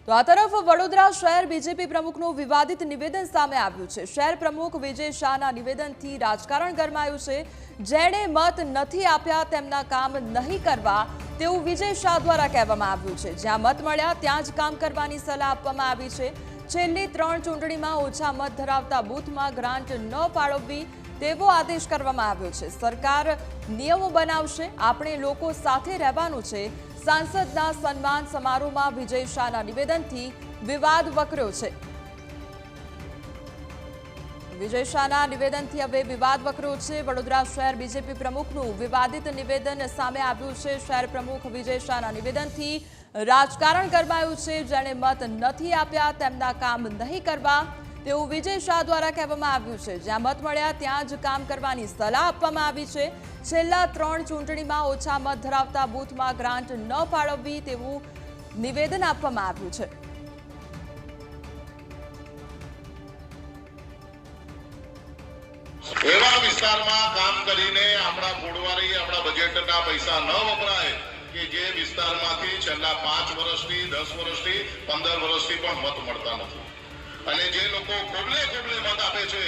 તો આ તરફ વડોદરા શહેર બીજેપી પ્રમુખનું વિવાદિત નિવેદન સામે આવ્યું છે। શહેર પ્રમુખ વિજય શાહના નિવેદનથી રાજકારણ ગરમાયું છે। જેણે મત નથી આપ્યા તેમના કામ નહીં કરવા તેવું વિજય શાહ દ્વારા કહેવામાં આવ્યું છે। જ્યાં મત મળ્યા ત્યાં જ કામ કરવાની સલાહ આપવામાં આવી છે। છેલ્લી 3 ચૂંટણીમાં ઓછા મત ધરાવતા બૂથમાં ગ્રાન્ટ ન ફાળવવી તેવો આદેશ કરવામાં આવ્યો છે। સરકાર નિયમો બનાવશે, આપણે લોકો સાથે રહેવાનું છે। सांसदना सन्मान समारोह में विजय शाहना निवेदन थी विवाद वकर्यो छे। विजय शाहना निवेदन थी हवे विवाद वकर्यो छे। वडोदरा शहर बीजेपी प्रमुखનું विवादित निवेदन सामे આવ્યું છે। शहर प्रमुख विजय शाहना निवेदन थी राजकारण गरमाયું છે। જેણે મત નથી આપ્યા તેમના કામ નહીં કરવા તેવું વિજય શાહ દ્વારા કહેવામાં આવ્યું છે। જ્યાં મત મળ્યા ત્યાં જ કામ કરવાની સલાહ આપવામાં આવી છે। છેલ્લા 3 ચૂંટણીમાં ઓછા મત ધરાવતા બૂથમાં ગ્રાન્ટ ન ફાળવવી તેવું નિવેદન આપવામાં આવ્યું છે। એવા વિસ્તારમાં કામ કરીને આપણા ફોડવારી આપણા બજેટના પૈસા ન વપરાય કે જે વિસ્તારમાંથી છેલ્લા 5 વર્ષથી 10 વર્ષથી 15 વર્ષથી પણ મત મળતા નથી અને જે લોકો કોબલે મત આપે છે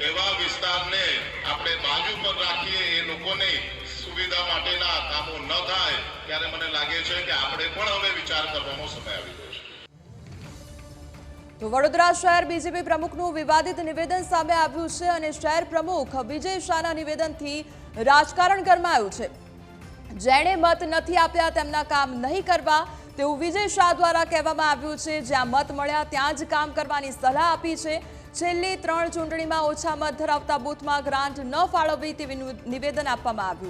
એવા વિસ્તારને આપણે બાજુ પર રાખીએ એ લોકોને સુવિધા માટેના કામો ન થાય ત્યારે મને લાગે છે કે આપણે પણ હવે વિચાર કરવાનો સમય આવી ગયો છે। તો વડોદરા શહેર બીજેપી પ્રમુખનું વિવાદિત નિવેદન સામે આવ્યું છે અને શહેર પ્રમુખ વિજય શાહના નિવેદનથી રાજકારણ ગરમાયું છે। જેણે મત નથી આપ્યા તેમના કામ નહીં કરવા તેવું વિજય શાહ દ્વારા કહેવામાં આવ્યું છે। જ્યાં મત મળ્યા ત્યાં જ કામ કરવાની સલાહ આપી છે। છેલ્લી 3 ચૂંટણીમાં ઓછા મત ધરાવતા બૂથમાં ગ્રાન્ટ ન ફાળવવી તેવું નિવેદન આપવામાં આવ્યું